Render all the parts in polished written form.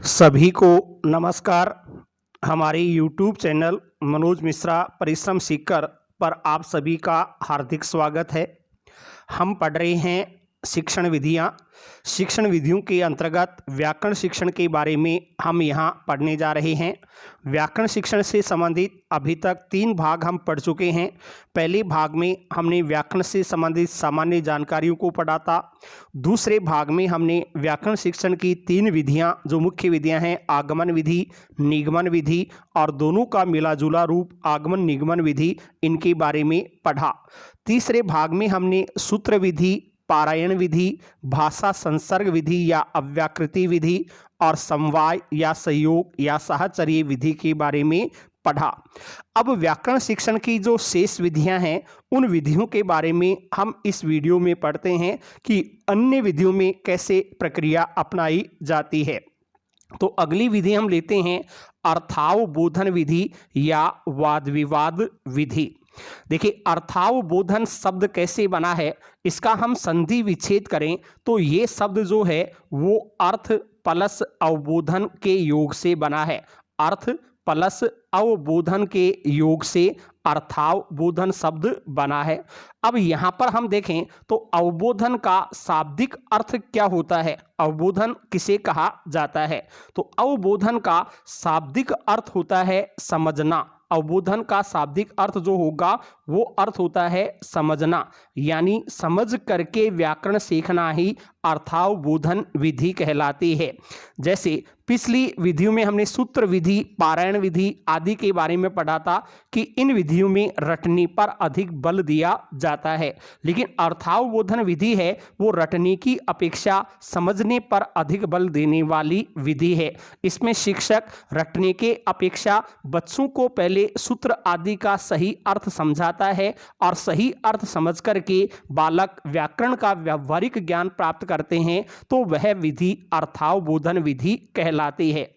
सभी को नमस्कार। हमारे YouTube चैनल मनोज मिश्रा परिश्रम सीखकर पर आप सभी का हार्दिक स्वागत है। हम पढ़ रहे हैं शिक्षण विधियाँ। शिक्षण विधियों के अंतर्गत व्याकरण शिक्षण के बारे में हम यहाँ पढ़ने जा रहे हैं। व्याकरण शिक्षण से संबंधित अभी तक 3 भाग हम पढ़ चुके हैं। पहले भाग में हमने व्याकरण से संबंधित सामान्य जानकारियों को पढ़ा था। दूसरे भाग में हमने व्याकरण शिक्षण की 3 विधियाँ, जो मुख्य विधियाँ हैं, आगमन विधि, निगमन विधि और दोनों का मिला जुला रूप आगमन निगमन विधि, इनके बारे में पढ़ा। तीसरे भाग में हमने सूत्र विधि, पारायण विधि, भाषा संसर्ग विधि या अव्याकृति विधि और समवाय या सहयोग या साहचर्य विधि के बारे में पढ़ा। अब व्याकरण शिक्षण की जो शेष विधियां हैं, उन विधियों के बारे में हम इस वीडियो में पढ़ते हैं कि अन्य विधियों में कैसे प्रक्रिया अपनाई जाती है। तो अगली विधि हम लेते हैं अर्थावबोधन विधि या वाद विवाद विधि। देखिए, अर्थावबोधन शब्द कैसे बना है, इसका हम संधि विच्छेद करें तो ये शब्द जो है वो अर्थ प्लस अवबोधन के योग से बना है। अर्थ प्लस अवबोधन के योग से अर्थावबोधन शब्द बना है। अब यहाँ पर हम देखें तो अवबोधन का शाब्दिक अर्थ क्या होता है, अवबोधन किसे कहा जाता है? तो अवबोधन का शाब्दिक अर्थ होता है समझना। अवबोधन का शाब्दिक अर्थ जो होगा वो अर्थ होता है समझना, यानी समझ करके व्याकरण सीखना ही अर्थावबोधन विधि कहलाती है। जैसे पिछली विधियों में हमने सूत्र विधि, पारायण विधि आदि के बारे में पढ़ा था कि इन विधियों में रटने पर अधिक बल दिया जाता है, लेकिन अर्थावबोधन विधि है वो रटने की अपेक्षा समझने पर अधिक बल देने वाली विधि है। इसमें शिक्षक रटने के अपेक्षा बच्चों को पहले सूत्र आदि का सही अर्थ समझाता है और सही अर्थ समझ करके बालक व्याकरण का व्यावहारिक ज्ञान प्राप्त करते हैं, तो वह विधि अर्थावबोधन विधि कहलाती है।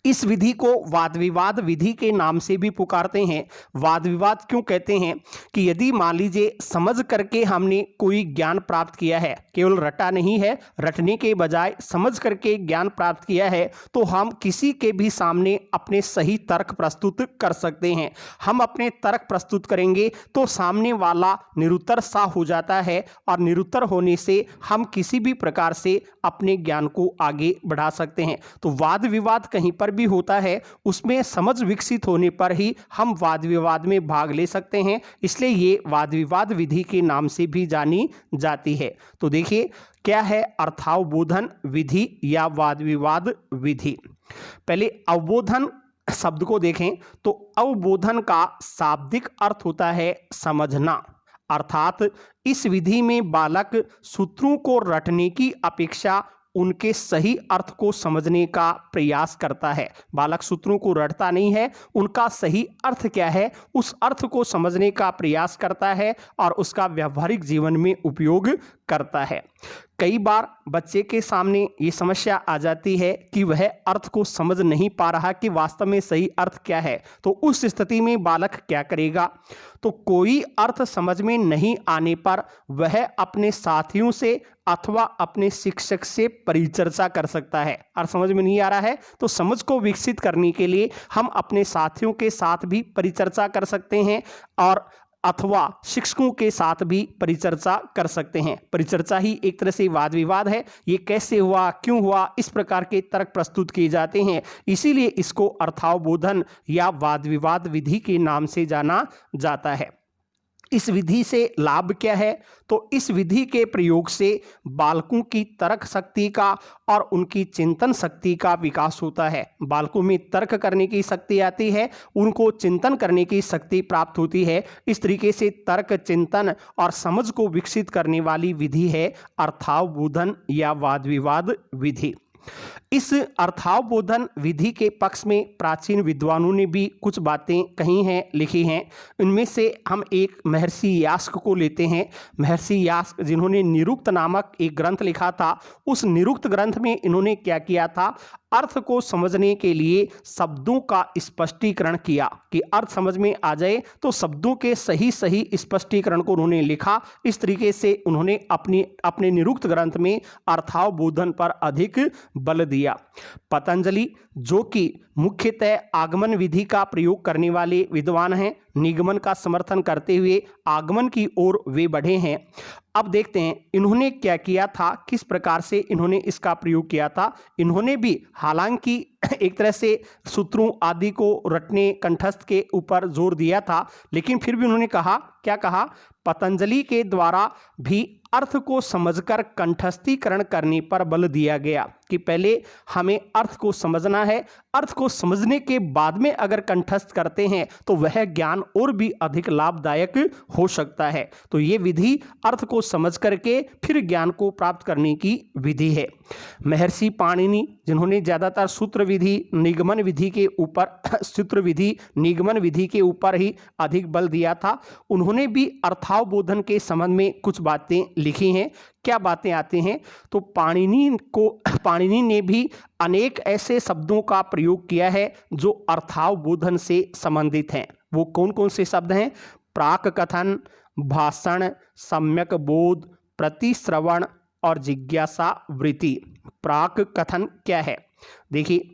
इस विधि को वाद विवाद विधि के नाम से भी पुकारते हैं। वाद विवाद क्यों कहते हैं कि यदि मान लीजिए समझ करके हमने कोई ज्ञान प्राप्त किया है, केवल रटा नहीं है, रटने के बजाय समझ करके ज्ञान प्राप्त किया है, तो हम किसी के भी सामने अपने सही तर्क प्रस्तुत कर सकते हैं। हम अपने तर्क प्रस्तुत करेंगे तो सामने वाला निरुत्तर सा हो जाता है और निरुत्तर होने से हम किसी भी प्रकार से अपने ज्ञान को आगे बढ़ा सकते हैं। तो वाद विवाद कहीं पर भी होता है, उसमें समझ विकसित होने पर ही हम वाद विवाद में भाग ले सकते हैं, इसलिए ये वाद विवाद विधि के नाम से भी जानी जाती है। तो देखिए क्या है अर्थावबोधन विधि या वाद विवाद विधि। पहले अवबोधन शब्द को देखें तो अवबोधन का शाब्दिक अर्थ होता है समझना, अर्थात इस विधि में बालक सूत्रों को रटने की अपेक्षा उनके सही अर्थ को समझने का प्रयास करता है। बालक सूत्रों को रटता नहीं है, उनका सही अर्थ क्या है उस अर्थ को समझने का प्रयास करता है और उसका व्यावहारिक जीवन में उपयोग करता है। कई बार बच्चे के सामने ये समस्या आ जाती है कि वह अर्थ को समझ नहीं पा रहा कि वास्तव में सही अर्थ क्या है, तो उस स्थिति में बालक क्या करेगा? तो कोई अर्थ समझ में नहीं आने पर वह अपने साथियों से अथवा अपने शिक्षक से परिचर्चा कर सकता है। और समझ में नहीं आ रहा है तो समझ को विकसित करने के लिए हम अपने साथियों के साथ भी परिचर्चा कर सकते हैं और अथवा शिक्षकों के साथ भी परिचर्चा कर सकते हैं। परिचर्चा ही एक तरह से वाद विवाद है। ये कैसे हुआ, क्यों हुआ, इस प्रकार के तर्क प्रस्तुत किए जाते हैं, इसीलिए इसको अर्थावबोधन या वाद विवाद विधि के नाम से जाना जाता है। इस विधि से लाभ क्या है? तो इस विधि के प्रयोग से बालकों की तर्क शक्ति का और उनकी चिंतन शक्ति का विकास होता है। बालकों में तर्क करने की शक्ति आती है, उनको चिंतन करने की शक्ति प्राप्त होती है। इस तरीके से तर्क, चिंतन और समझ को विकसित करने वाली विधि है अर्थावबोधन या वाद विवाद विधि। इस अर्थावबोधन विधि के पक्ष में प्राचीन विद्वानों ने भी कुछ बातें कही हैं, लिखी हैं। इनमें से हम एक महर्षि यास्क को लेते हैं। महर्षि यास्क जिन्होंने निरुक्त नामक एक ग्रंथ लिखा था, उस निरुक्त ग्रंथ में इन्होंने क्या किया था, अर्थ को समझने के लिए शब्दों का स्पष्टीकरण किया कि अर्थ समझ में आ जाए तो शब्दों के सही सही स्पष्टीकरण को उन्होंने लिखा। इस तरीके से उन्होंने अपने निरुक्त ग्रंथ में अर्थावबोधन पर अधिक बल दिया। पतंजलि जो कि मुख्यतः आगमन विधि का प्रयोग करने वाले विद्वान हैं, निगमन का समर्थन करते हुए आगमन की ओर वे बढ़े हैं। अब देखते हैं इन्होंने क्या किया था, किस प्रकार से इन्होंने इसका प्रयोग किया था। इन्होंने भी हालांकि एक तरह से सूत्रों आदि को रटने कंठस्थ के ऊपर जोर दिया था, लेकिन फिर भी उन्होंने कहा, क्या कहा, पतंजलि के द्वारा भी अर्थ को समझकर कंठस्थीकरण करने पर बल दिया गया कि पहले हमें अर्थ को समझना है, अर्थ को समझने के बाद में अगर कंठस्थ करते हैं तो वह ज्ञान और भी अधिक लाभदायक हो सकता है। तो ये विधि अर्थ को समझ करके फिर ज्ञान को प्राप्त करने की विधि है। महर्षि पाणिनि जिन्होंने ज़्यादातर सूत्र विधि निगमन विधि के ऊपर सूत्र विधि निगमन विधि के ऊपर ही अधिक बल दिया था, उन्होंने भी अर्थावबोधन के संबंध में कुछ बातें लिखी हैं। क्या बातें आती हैं, तो पाणिनि ने भी अनेक ऐसे शब्दों का प्रयोग किया है जो अर्थावबोधन से संबंधित हैं। वो कौन कौन से शब्द हैं? प्राक कथन, भाषण, सम्यक बोध, प्रतिश्रवण और जिज्ञासा वृत्ति। प्राक कथन क्या है? देखिए,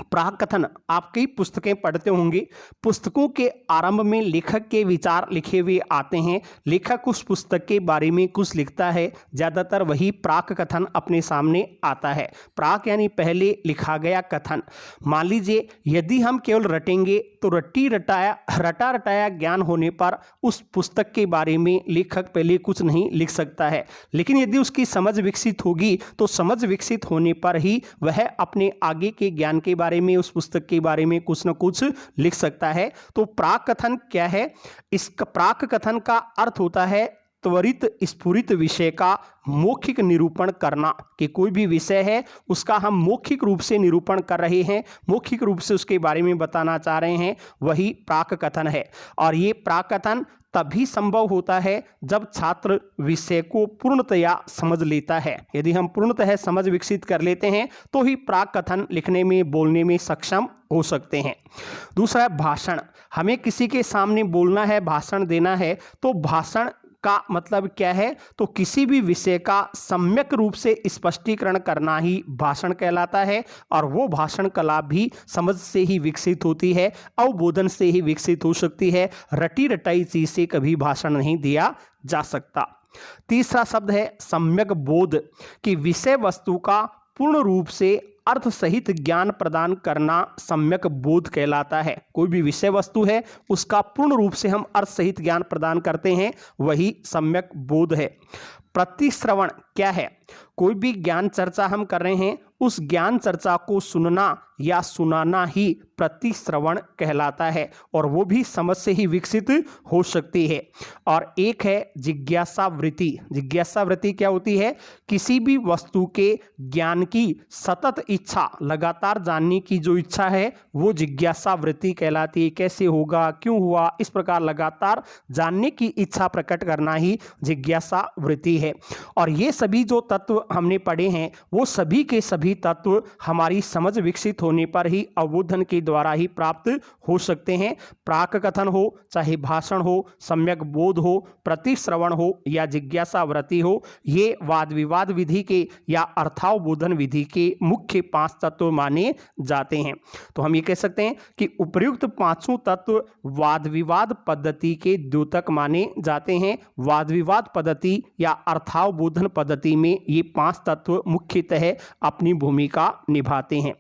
प्राक कथन आप कई पुस्तकें पढ़ते होंगे। पुस्तकों के आरंभ में लेखक के विचार लिखे हुए आते हैं। लेखक उस पुस्तक के बारे में कुछ लिखता है, ज़्यादातर वही प्राक कथन अपने सामने आता है। प्राक यानी पहले लिखा गया कथन। मान लीजिए यदि हम केवल रटेंगे तो रटा रटाया ज्ञान होने पर उस पुस्तक के बारे में लेखक पहले कुछ नहीं लिख सकता है, लेकिन यदि उसकी समझ विकसित होगी तो समझ विकसित होने पर ही वह अपने आगे के ज्ञान के बारे में, उस पुस्तक के बारे में कुछ न कुछ लिख सकता है। तो प्राक कथन क्या है? इसका प्राक कथन का अर्थ होता है त्वरित स्फुरित विषय का मौखिक निरूपण करना, कि कोई भी विषय है उसका हम मौखिक रूप से निरूपण कर रहे हैं, मौखिक रूप से उसके बारे में बताना चाह रहे हैं, वही प्राक कथन है। और ये प्राक कथन तभी संभव होता है जब छात्र विषय को पूर्णतया समझ लेता है। यदि हम पूर्णतः समझ विकसित कर लेते हैं तो ही प्राक कथन लिखने में, बोलने में सक्षम हो सकते हैं। दूसरा है भाषण। हमें किसी के सामने बोलना है, भाषण देना है, तो भाषण का मतलब क्या है? तो किसी भी विषय का सम्यक रूप से स्पष्टीकरण करना ही भाषण कहलाता है। और वो भाषण कला भी समझ से ही विकसित होती है, अवबोधन से ही विकसित हो सकती है। रटी रटाई चीज से कभी भाषण नहीं दिया जा सकता। तीसरा शब्द है सम्यक बोध, कि विषय वस्तु का पूर्ण रूप से अर्थ सहित ज्ञान प्रदान करना सम्यक बोध कहलाता है। कोई भी विषय वस्तु है उसका पूर्ण रूप से हम अर्थ सहित ज्ञान प्रदान करते हैं, वही सम्यक बोध है। प्रतिश्रवण क्या है? कोई भी ज्ञान चर्चा हम कर रहे हैं, उस ज्ञान चर्चा को सुनना या सुनाना ही प्रतिश्रवण कहलाता है, और वो भी समझ से ही विकसित हो सकती है। और एक है जिज्ञासा वृत्ति। जिज्ञासा वृत्ति क्या होती है? किसी भी वस्तु के ज्ञान की सतत इच्छा, लगातार जानने की जो इच्छा है वो जिज्ञासा वृत्ति कहलाती है। कैसे होगा, क्यों हुआ, इस प्रकार लगातार जानने की इच्छा प्रकट करना ही जिज्ञासा वृत्ति है। और ये सभी जो तत्व हमने पढ़े हैं वो सभी के सभी तत्व हमारी समझ विकसित होने पर ही अवबोधन के द्वारा ही प्राप्त हो सकते हैं। प्राक कथन हो, चाहे भाषण हो, सम्यक बोध हो, प्रतिश्रवण हो या जिज्ञासा वृत्ति हो, ये वाद विवाद विधि के या अर्थावबोधन विधि के मुख्य 5 तत्व माने जाते हैं। तो हम ये कह सकते हैं कि उपर्युक्त 5 तत्व वाद विवाद पद्धति के द्योतक माने जाते हैं। वाद विवाद पद्धति या अर्थावबोधन पद्धति में ये 5 तत्व मुख्यतः अपनी भूमिका निभाते हैं।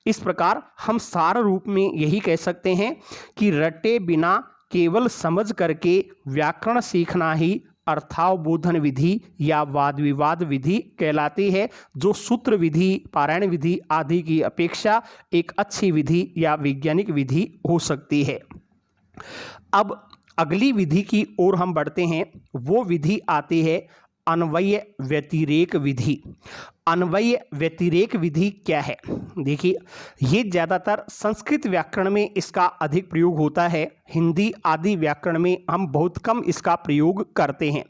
इस प्रकार हम सार रूप में यही कह सकते हैं कि रटे बिना केवल समझ करके व्याकरण सीखना ही अर्थावबोधन विधि या वाद विवाद विधि कहलाती है, जो सूत्र विधि, पारायण विधि आदि की अपेक्षा एक अच्छी विधि या वैज्ञानिक विधि हो सकती है। अब अगली विधि की ओर हम बढ़ते हैं। वो विधि आती है अन्वय व्यतिरेक विधि। अन्वय व्यतिरेक विधि क्या है? देखिए, ये ज़्यादातर संस्कृत व्याकरण में इसका अधिक प्रयोग होता है। हिंदी आदि व्याकरण में हम बहुत कम इसका प्रयोग करते हैं।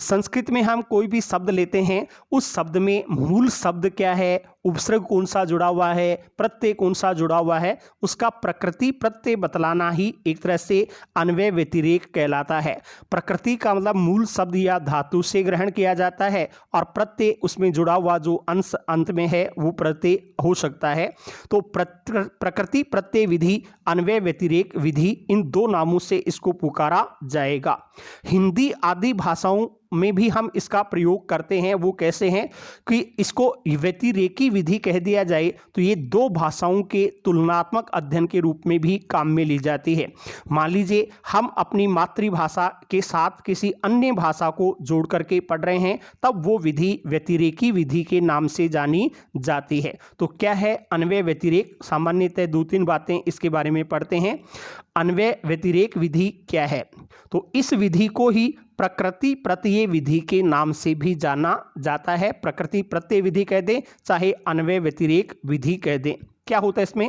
संस्कृत में हम कोई भी शब्द लेते हैं, उस शब्द में मूल शब्द क्या है, उपसर्ग कौन सा जुड़ा हुआ है, प्रत्यय कौन सा जुड़ा हुआ है, उसका प्रकृति प्रत्यय बतलाना ही एक तरह से अन्वय व्यतिरेक कहलाता है। प्रकृति का मतलब मूल शब्द या धातु से ग्रहण किया जाता है और प्रत्यय उसमें जुड़ा हुआ जो अंश अंत में है वो प्रत्यय हो सकता है। तो प्रकृति प्रत्यय विधि, अन्वय व्यतिरेक विधि, इन दो नामों से इसको पुकारा जाएगा। हिंदी आदि भाषाओं में भी हम इसका प्रयोग करते हैं। वो कैसे हैं कि इसको व्यतिरेकी विधि कह दिया जाए तो ये दो भाषाओं के तुलनात्मक अध्ययन के रूप में भी काम में ली जाती है। मान लीजिए हम अपनी मातृभाषा के साथ किसी अन्य भाषा को जोड़ करके पढ़ रहे हैं, तब वो विधि व्यतिरेकी विधि के नाम से जानी जाती है। तो क्या है अन्वय व्यतिरेक? सामान्यतः 2-3 बातें इसके बारे में पढ़ते हैं। अन्वय व्यतिरेक विधि क्या है? तो इस विधि को ही प्रकृति प्रत्यय विधि के नाम से भी जाना जाता है। प्रकृति प्रत्यय विधि कह दें, चाहे अन्वय व्यतिरेक विधि कह दें। क्या होता है इसमें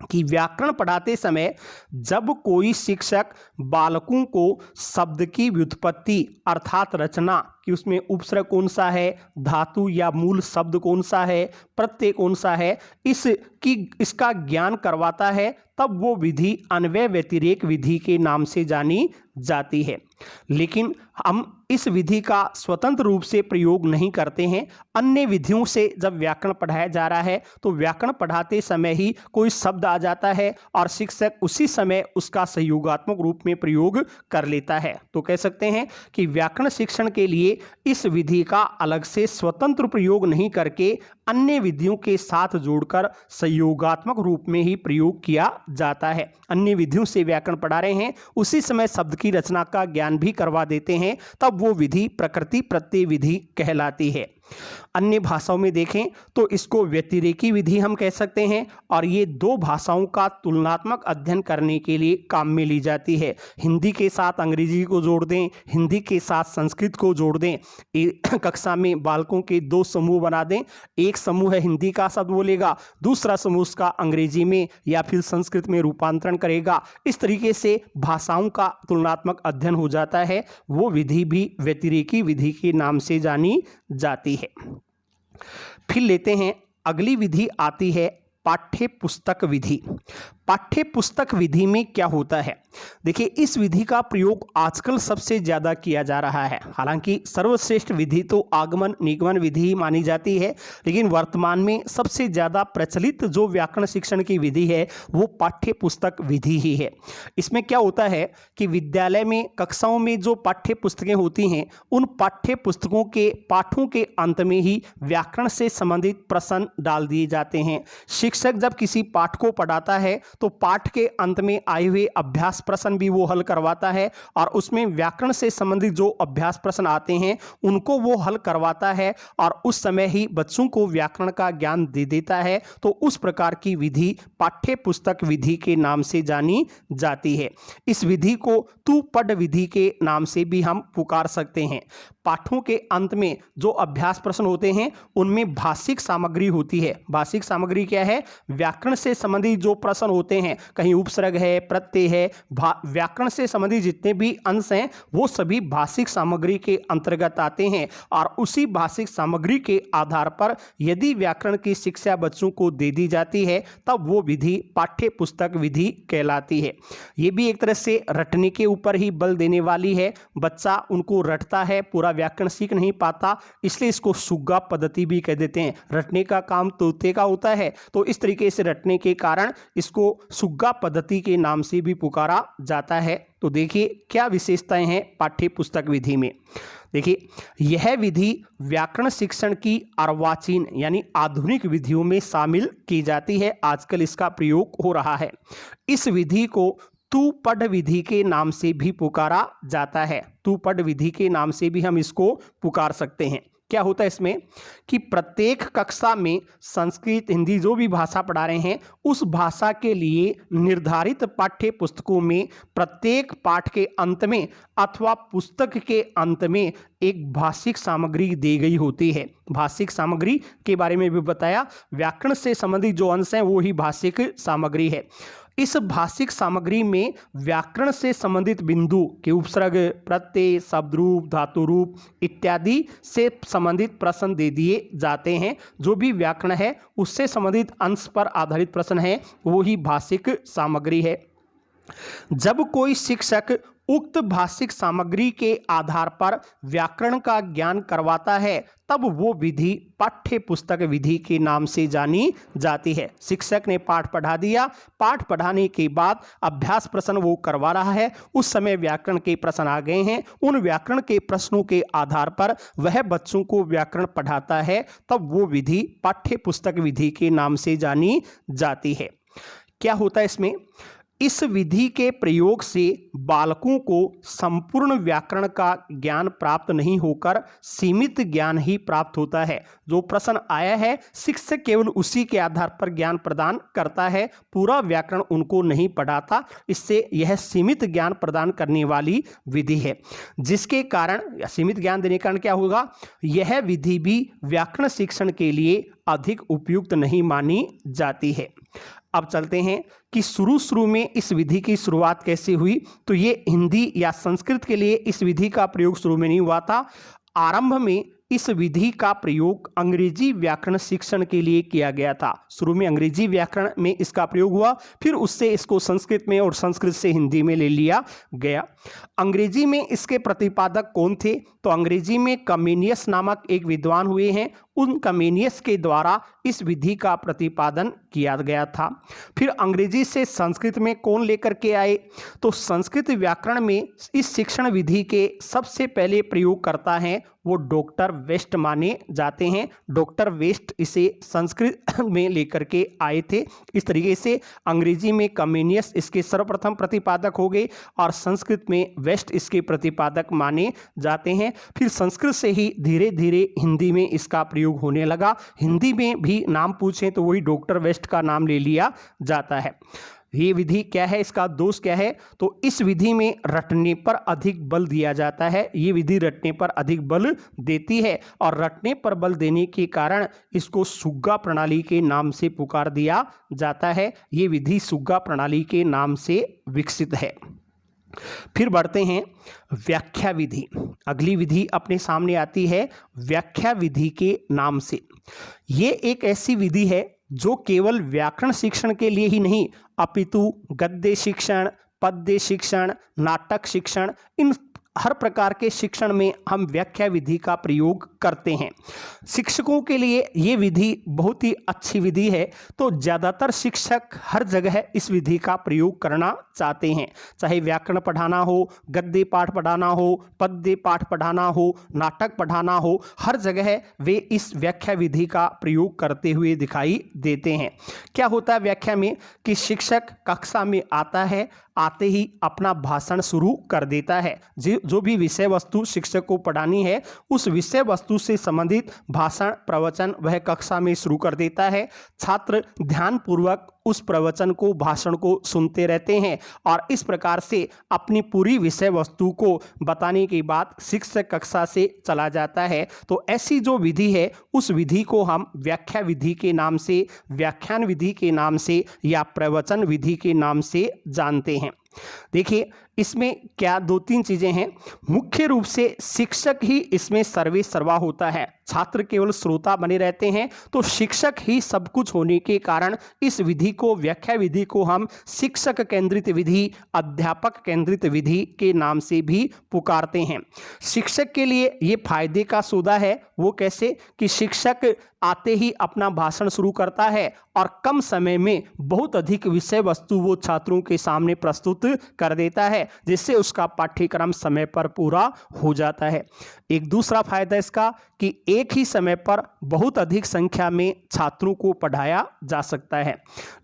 कि व्याकरण पढ़ाते समय जब कोई शिक्षक बालकों को शब्द की व्युत्पत्ति अर्थात रचना कि उसमें उपसर्ग कौन सा है, धातु या मूल शब्द कौन सा है, प्रत्यय कौन सा है, इसका ज्ञान करवाता है, तब वो विधि अन्वय व्यतिरेक विधि के नाम से जानी जाती है। लेकिन हम इस विधि का स्वतंत्र रूप से प्रयोग नहीं करते हैं। अन्य विधियों से जब व्याकरण पढ़ाया जा रहा है तो व्याकरण पढ़ाते समय ही कोई शब्द आ जाता है और शिक्षक उसी समय उसका सहयोगात्मक रूप में प्रयोग कर लेता है। तो कह सकते हैं कि व्याकरण शिक्षण के लिए इस विधि का अलग से स्वतंत्र प्रयोग नहीं करके अन्य विधियों के साथ जोड़कर सहयोगात्मक रूप में ही प्रयोग किया जाता है। अन्य विधियों से व्याकरण पढ़ा रहे हैं, उसी समय शब्द की रचना का ज्ञान भी करवा देते हैं, तब वो विधि प्रकृति प्रत्यय विधि कहलाती है। अन्य भाषाओं में देखें तो इसको व्यतिरेकी विधि हम कह सकते हैं और ये दो भाषाओं का तुलनात्मक अध्ययन करने के लिए काम में ली जाती है। हिंदी के साथ अंग्रेजी को जोड़ दें, हिंदी के साथ संस्कृत को जोड़ दें, कक्षा में बालकों के दो समूह बना दें। एक समूह है हिंदी का शब्द बोलेगा, दूसरा समूह उसका अंग्रेजी में या फिर संस्कृत में रूपांतरण करेगा। इस तरीके से भाषाओं का तुलनात्मक अध्ययन हो जाता है। वो विधि भी व्यतिरेकी विधि के नाम से जानी जाती है। फिर लेते हैं अगली विधि आती है पाठ्य पुस्तक विधि। पाठ्य पुस्तक विधि में क्या होता है? देखिए, इस विधि का प्रयोग आजकल सबसे ज़्यादा किया जा रहा है। हालांकि सर्वश्रेष्ठ विधि तो आगमन निगमन विधि ही मानी जाती है, लेकिन वर्तमान में सबसे ज़्यादा प्रचलित जो व्याकरण शिक्षण की विधि है वो पाठ्य पुस्तक विधि ही है। इसमें क्या होता है कि विद्यालय में कक्षाओं में जो पाठ्य पुस्तकें होती हैं, उन पाठ्य पुस्तकों के पाठों के अंत में ही व्याकरण से संबंधित प्रश्न डाल दिए जाते हैं। शिक्षक जब किसी पाठ को पढ़ाता है तो पाठ के अंत में आए हुए अभ्यास प्रश्न भी वो हल करवाता है और उसमें व्याकरण से संबंधित जो अभ्यास प्रश्न आते हैं उनको वो हल करवाता है और उस समय ही बच्चों को व्याकरण का ज्ञान दे देता है। तो उस प्रकार की विधि पाठ्य पुस्तक विधि के नाम से जानी जाती है। इस विधि को तू पढ़ विधि के नाम से भी हम पुकार सकते हैं। पाठों के अंत में जो अभ्यास प्रश्न होते हैं उनमें भाषिक सामग्री होती है। भाषिक सामग्री क्या है? व्याकरण से संबंधित जो प्रश्न होते हैं, कहीं उपसर्ग है, प्रत्यय है, व्याकरण से संबंधित जितने भी अंश हैं वो सभी भाषिक सामग्री के अंतर्गत आते हैं और उसी भाषिक सामग्री के आधार पर यदि व्याकरण की शिक्षा बच्चों को दे दी जाती है तब वो विधि पाठ्य पुस्तक विधि कहलाती है। ये भी एक तरह से रटने के ऊपर ही बल देने वाली है। बच्चा उनको रटता है, पूरा व्याकरण सीख नहीं पाता, इसलिए इसको सुग्गा पद्धति भी कह देते हैं। रटने का काम तोते का होता है, तो इस तरीके से रटने के कारण इसको सुग्गा पद्धति के नाम से भी पुकारा जाता है। तो देखिए क्या विशेषताएं हैं पाठ्य पुस्तक विधि में। देखिए, यह विधि व्याकरण शिक्षण की अर्वाचीन यानी आधुनिक विधियों में शामिल की जाती है। आजकल इसका प्रयोग हो रहा है। इस विधि को तू पढ़ विधि के नाम से भी पुकारा जाता है। तू पढ़ विधि के नाम से भी हम इसको पुकार सकते हैं। क्या होता है इसमें कि प्रत्येक कक्षा में संस्कृत, हिंदी जो भी भाषा पढ़ा रहे हैं उस भाषा के लिए निर्धारित पाठ्य पुस्तकों में प्रत्येक पाठ के अंत में अथवा पुस्तक के अंत में एक भाषिक सामग्री दी गई होती है। भाषिक सामग्री के बारे में भी बताया, व्याकरण से संबंधित जो अंश हैं वो ही भाषिक सामग्री है। इस भाषिक सामग्री में व्याकरण से संबंधित बिंदु के उपसर्ग, प्रत्यय, शब्द रूप, धातु रूप इत्यादि से संबंधित प्रश्न दे दिए जाते हैं। जो भी व्याकरण है उससे संबंधित अंश पर आधारित प्रश्न है वो ही भाषिक सामग्री है। जब कोई शिक्षक उक्त भाषिक सामग्री के आधार पर व्याकरण का ज्ञान करवाता है तब वो विधि पाठ्य पुस्तक विधि के नाम से जानी जाती है। शिक्षक ने पाठ पढ़ा दिया, पाठ पढ़ाने के बाद अभ्यास प्रश्न वो करवा रहा है, उस समय व्याकरण के प्रश्न आ गए हैं, उन व्याकरण के प्रश्नों के आधार पर वह बच्चों को व्याकरण पढ़ाता है, तब वो विधि पाठ्य पुस्तक विधि के नाम से जानी जाती है। क्या होता है इसमें, इस विधि के प्रयोग से बालकों को संपूर्ण व्याकरण का ज्ञान प्राप्त नहीं होकर सीमित ज्ञान ही प्राप्त होता है। जो प्रश्न आया है शिक्षक केवल उसी के आधार पर ज्ञान प्रदान करता है, पूरा व्याकरण उनको नहीं पढ़ाता। इससे यह सीमित ज्ञान प्रदान करने वाली विधि है, जिसके कारण सीमित ज्ञान देने के कारण क्या होगा, यह विधि भी व्याकरण शिक्षण के लिए अधिक उपयुक्त नहीं मानी जाती है। अब चलते हैं कि शुरू में इस विधि की शुरुआत कैसे हुई। तो ये हिंदी या संस्कृत के लिए इस विधि का प्रयोग शुरू में नहीं हुआ था। आरंभ में इस विधि का प्रयोग अंग्रेजी व्याकरण शिक्षण के लिए किया गया था। शुरू में अंग्रेजी व्याकरण में इसका प्रयोग हुआ, फिर उससे इसको संस्कृत में और संस्कृत से हिंदी में ले लिया गया। अंग्रेजी में इसके प्रतिपादक कौन थे, तो अंग्रेजी में कमेनियस नामक एक विद्वान हुए हैं, उन कमेनियस के द्वारा इस विधि का प्रतिपादन किया गया था। फिर अंग्रेजी से संस्कृत में कौन लेकर के आए, तो संस्कृत व्याकरण में इस शिक्षण विधि के सबसे पहले प्रयोगकर्ता हैं वो डॉक्टर वेस्ट माने जाते हैं। डॉक्टर वेस्ट इसे संस्कृत में लेकर के आए थे। इस तरीके से अंग्रेजी में कमेनियस इसके सर्वप्रथम प्रतिपादक हो गए और संस्कृत में वेस्ट इसके प्रतिपादक माने जाते हैं। फिर संस्कृत से ही धीरे धीरे हिंदी में इसका प्रयोग होने लगा। हिंदी में भी नाम पूछें तो वही डॉक्टर वेस्ट का नाम ले लिया जाता है। ये विधि क्या है, इसका दोष क्या है, तो इस विधि में रटने पर अधिक बल दिया जाता है। ये विधि रटने पर अधिक बल देती है और रटने पर बल देने के कारण इसको सुग्गा प्रणाली के नाम से पुकार दिया जाता है। ये विधि सुग्गा प्रणाली के नाम से विकसित है। फिर बढ़ते हैं व्याख्या विधि। अगली विधि अपने सामने आती है व्याख्या विधि के नाम से। ये एक ऐसी विधि है जो केवल व्याकरण शिक्षण के लिए ही नहीं अपितु गद्य शिक्षण, पद्य शिक्षण, नाटक शिक्षण, इन हर प्रकार के शिक्षण में हम व्याख्या विधि का प्रयोग करते हैं। शिक्षकों के लिए ये विधि बहुत ही अच्छी विधि है, तो ज़्यादातर शिक्षक हर जगह इस विधि का प्रयोग करना चाहते हैं। चाहे व्याकरण पढ़ाना हो, गद्य पाठ पढ़ाना हो, पद्य पाठ पढ़ाना हो, नाटक पढ़ाना हो, हर जगह वे इस व्याख्या विधि का प्रयोग करते हुए दिखाई देते हैं। क्या होता है व्याख्या में कि शिक्षक कक्षा में आता है, आते ही अपना भाषण शुरू कर देता है। जो भी विषय वस्तु शिक्षक को पढ़ानी है उस विषय वस्तु से संबंधित भाषण प्रवचन वह कक्षा में शुरू कर देता है। छात्र ध्यानपूर्वक उस प्रवचन को, भाषण को सुनते रहते हैं और इस प्रकार से अपनी पूरी विषय वस्तु को बताने के बाद शिक्षक कक्षा से चला जाता है। तो ऐसी जो विधि है उस विधि को हम व्याख्या विधि के नाम से, व्याख्यान विधि के नाम से या प्रवचन विधि के नाम से जानते हैं। देखिए इसमें क्या दो तीन चीजें हैं। मुख्य रूप से शिक्षक ही इसमें सर्वे सर्वा होता है, छात्र केवल श्रोता बने रहते हैं। तो शिक्षक ही सब कुछ होने के कारण इस विधि को, व्याख्या विधि को हम शिक्षक केंद्रित विधि, अध्यापक केंद्रित विधि के नाम से भी पुकारते हैं। शिक्षक के लिए ये फायदे का सौदा है। वो कैसे कि शिक्षक आते ही अपना भाषण शुरू करता है और कम समय में बहुत अधिक विषय वस्तु वो छात्रों के सामने प्रस्तुत कर देता है, जिससे उसका पाठ्यक्रम समय पर पूरा हो जाता है। एक दूसरा फायदा इसका कि एक ही समय पर बहुत अधिक संख्या में छात्रों को पढ़ाया जा सकता है।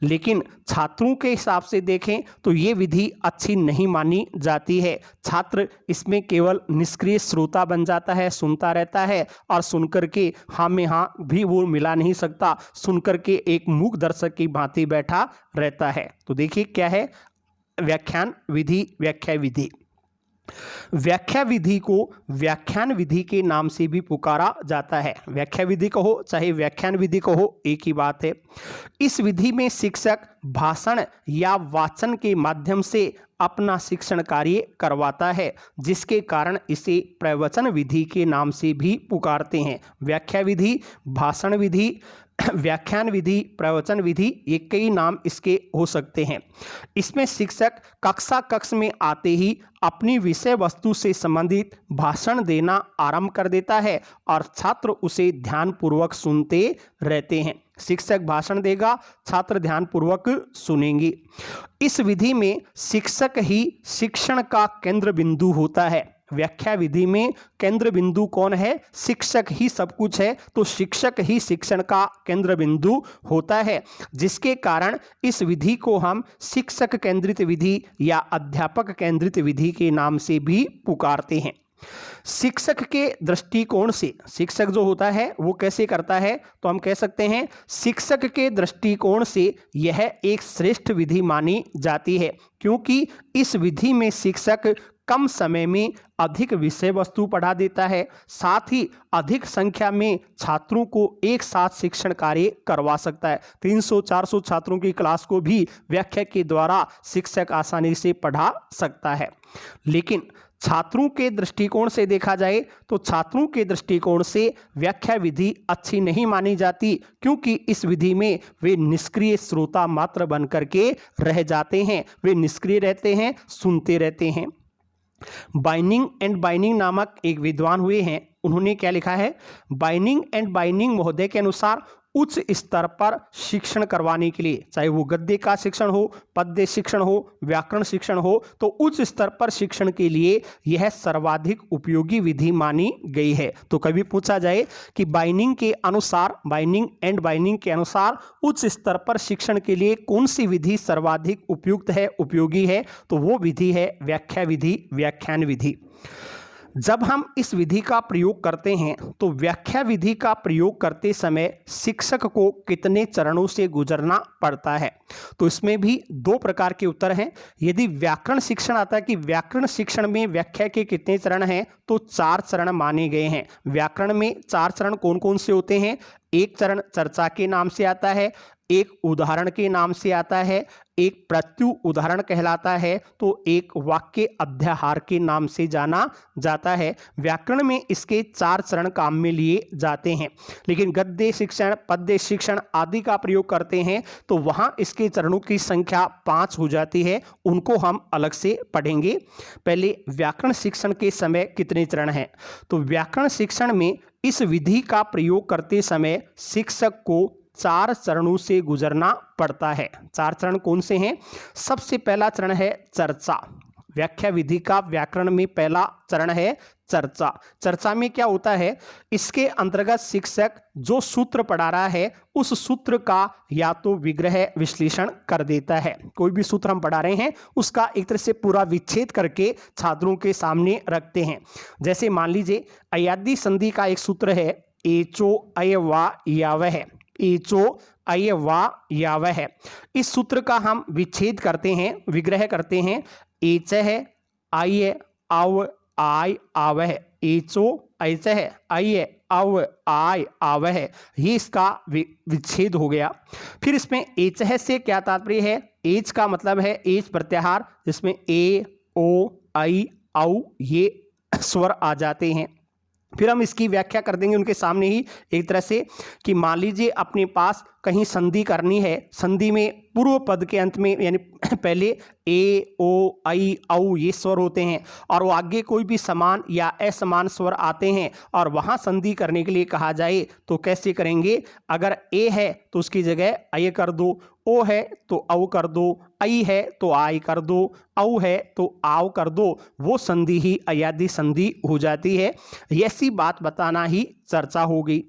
लेकिन छात्रों के हिसाब से देखें तो ये विधि अच्छी नहीं मानी जाती है। छात्र इसमें केवल निष्क्रिय श्रोता बन जाता है, सुनता रहता है और सुनकर के हाँ में हाँ भी वो मिला नहीं सकता, सुनकर के एक मूक दर्शक की भांति बैठा रहता है। तो देखिए क्या है व्याख्यान विधि, व्याख्या विधि। व्याख्या विधि को व्याख्यान विधि के नाम से भी पुकारा जाता है। व्याख्या विधि कहो चाहे व्याख्यान विधि कहो, एक ही बात है। इस विधि में शिक्षक भाषण या वाचन के माध्यम से अपना शिक्षण कार्य करवाता है, जिसके कारण इसे प्रवचन विधि के नाम से भी पुकारते हैं। व्याख्या विधि, भाषण विधि, व्याख्यान विधि, प्रवचन विधि, ये कई नाम इसके हो सकते हैं। इसमें शिक्षक कक्ष में आते ही अपनी विषय वस्तु से संबंधित भाषण देना आरंभ कर देता है और छात्र उसे ध्यानपूर्वक सुनते रहते हैं। शिक्षक भाषण देगा, छात्र ध्यानपूर्वक सुनेंगे। इस विधि में शिक्षक ही शिक्षण का केंद्र बिंदु होता है। व्याख्या विधि में केंद्र बिंदु कौन है? शिक्षक ही सब कुछ है, तो शिक्षक ही शिक्षण का केंद्र बिंदु होता है, जिसके कारण इस विधि को हम शिक्षक केंद्रित विधि या अध्यापक केंद्रित विधि के नाम से भी पुकारते हैं। शिक्षक के दृष्टिकोण से, शिक्षक जो होता है वो कैसे करता है, तो हम कह सकते हैं शिक्षक के दृष्टिकोण से यह एक श्रेष्ठ विधि मानी जाती है, क्योंकि इस विधि में शिक्षक कम समय में अधिक विषय वस्तु पढ़ा देता है, साथ ही अधिक संख्या में छात्रों को एक साथ शिक्षण कार्य करवा सकता है। 300-400 छात्रों की क्लास को भी व्याख्या के द्वारा शिक्षक आसानी से पढ़ा सकता है। लेकिन छात्रों के दृष्टिकोण से देखा जाए तो छात्रों के दृष्टिकोण से व्याख्या विधि अच्छी नहीं मानी जाती, क्योंकि इस विधि में वे निष्क्रिय श्रोता मात्र बन करके रह जाते हैं, वे निष्क्रिय रहते हैं, सुनते रहते हैं। बाइनिंग एंड बाइनिंग नामक एक विद्वान हुए हैं, उन्होंने क्या लिखा है? बाइनिंग एंड बाइनिंग महोदय के अनुसार उच्च स्तर पर शिक्षण करवाने के लिए, चाहे वो गद्य का शिक्षण हो, पद्य शिक्षण हो, व्याकरण शिक्षण हो, तो उच्च स्तर पर शिक्षण के लिए यह सर्वाधिक उपयोगी विधि मानी गई है। तो कभी पूछा जाए कि बाइनिंग के अनुसार, बाइनिंग एंड बाइनिंग के अनुसार उच्च स्तर पर शिक्षण के लिए कौन सी विधि सर्वाधिक उपयुक्त है, उपयोगी है, तो वो विधि है व्याख्या विधि, व्याख्यान विधि। जब हम इस विधि का प्रयोग करते हैं तो व्याख्या विधि का प्रयोग करते समय शिक्षक को कितने चरणों से गुजरना पड़ता है, तो इसमें भी दो प्रकार के उत्तर हैं। यदि व्याकरण शिक्षण आता है कि व्याकरण शिक्षण में व्याख्या के कितने चरण हैं, तो 4 चरण माने गए हैं। व्याकरण में 4 चरण कौन कौन से होते हैं? एक चरण चर्चा के नाम से आता है, एक उदाहरण के नाम से आता है, एक प्रत्यु उदाहरण कहलाता है, तो एक वाक्य अध्याहार के नाम से जाना जाता है। व्याकरण में इसके 4 चरण काम में लिए जाते हैं, लेकिन गद्य शिक्षण, पद्य शिक्षण आदि का प्रयोग करते हैं तो वहां इसके चरणों की संख्या 5 हो जाती है, उनको हम अलग से पढ़ेंगे। पहले व्याकरण शिक्षण के समय कितने चरण हैं, तो व्याकरण शिक्षण में इस विधि का प्रयोग करते समय शिक्षक को 4 चरणों से गुजरना पड़ता है। 4 चरण कौन से हैं? सबसे पहला चरण है चर्चा। व्याख्या विधि का व्याकरण में पहला चरण है चर्चा। चर्चा में क्या होता है? इसके अंतर्गत शिक्षक जो सूत्र पढ़ा रहा है उस सूत्र का या तो विग्रह विश्लेषण कर देता है। कोई भी सूत्र हम पढ़ा रहे हैं उसका एक तरह से पूरा विच्छेद करके छात्रों के सामने रखते हैं। जैसे मान लीजिए अयादी संधि का एक सूत्र है एचो अय वा यावह, एचो अय वा यावह। इस सूत्र का हम विच्छेद करते हैं, विग्रह करते हैं। एच है अय आव आय आवह, एचो ऐच है अय अव आय आवह, ये इसका विच्छेद हो गया। फिर इसमें एच है से क्या तात्पर्य है? एच का मतलब है एच प्रत्याहार, जिसमें ए ओ आई औ ये स्वर आ जाते हैं। फिर हम इसकी व्याख्या कर देंगे उनके सामने ही एक तरह से कि मान लीजिए अपने पास कहीं संधि करनी है, संधि में पूर्व पद के अंत में यानी पहले ए ओ आई औ ये स्वर होते हैं और वो आगे कोई भी समान या असमान स्वर आते हैं और वहाँ संधि करने के लिए कहा जाए तो कैसे करेंगे? अगर ए है तो उसकी जगह अय कर दो, ओ है तो औ कर दो, ऐ है तो आय कर दो, औ है तो आव कर दो, वो संधि ही अयादी संधि हो जाती है। ऐसी बात बताना ही चर्चा होगी।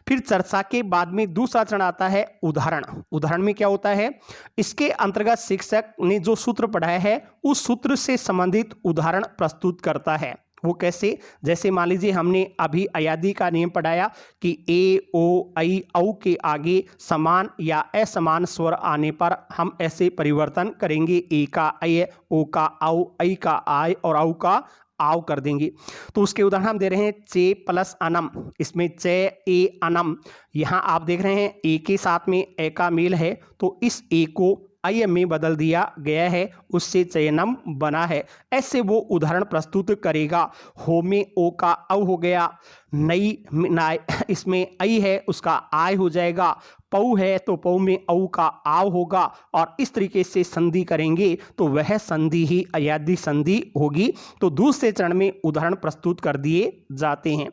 फिर चर्चा के बाद में दूसरा चरण आता है उदाहरण। उदाहरण में क्या होता है, इसके अंतर्गत शिक्षक ने जो सूत्र पढ़ाया है उस सूत्र से संबंधित उदाहरण प्रस्तुत करता है। वो कैसे, जैसे मान लीजिए हमने अभी अयादी का नियम पढ़ाया कि ए ओ ऐ औ के आगे समान या असमान स्वर आने पर हम ऐसे परिवर्तन करेंगे, ए का ऐ, ओ का औ, ऐ का आय और औ का आव कर देंगे। तो उसके उदाहरण हम दे रहे हैं चे प्लस अनम, इसमें चे ए अनम, यहाँ आप देख रहे हैं ए के साथ में ए का मेल है तो इस ए को आय में बदल दिया गया है, उससे चयनम बना है। ऐसे वो उदाहरण प्रस्तुत करेगा। हो में ओ का औ हो गया, नई नाय इसमें ऐ है उसका आय हो जाएगा, पौ है तो पौ में औ का आव होगा और इस तरीके से संधि करेंगे तो वह संधि ही अयादी संधि होगी। तो दूसरे चरण में उदाहरण प्रस्तुत कर दिए जाते हैं।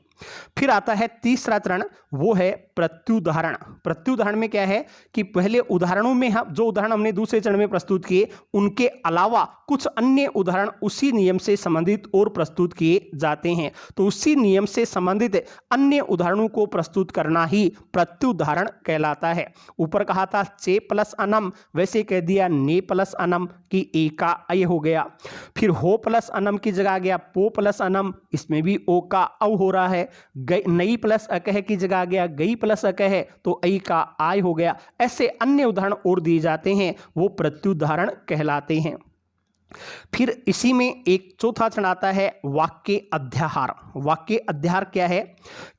फिर आता है तीसरा चरण, वो है प्रत्युदाहरण। प्रत्युदाहरण में क्या है कि पहले उदाहरणों में हम जो उदाहरण हमने दूसरे चरण में प्रस्तुत किए उनके अलावा कुछ अन्य उदाहरण उसी नियम से संबंधित और प्रस्तुत किए जाते हैं। तो उसी नियम से संबंधित अन्य उदाहरणों को प्रस्तुत करना ही प्रत्युदाहरण कहलाता है। ऊपर कहा था चे प्लस अनम, वैसे कह दिया ने प्लस अनम कि ए का ऐ हो गया। फिर हो प्लस अनम की जगह आ गया पो प्लस अनम, इसमें भी ओ का औ हो रहा है। नई प्लस अकह की जगह आ गया गई प्लस अकह है तो ऐ का आय हो गया। ऐसे अन्य उदाहरण और दिए जाते हैं, वो प्रत्युदाहरण कहलाते हैं। फिर इसी में एक चौथा चरण आता है वाक्य अध्याहार। वाक्य अध्याहार क्या है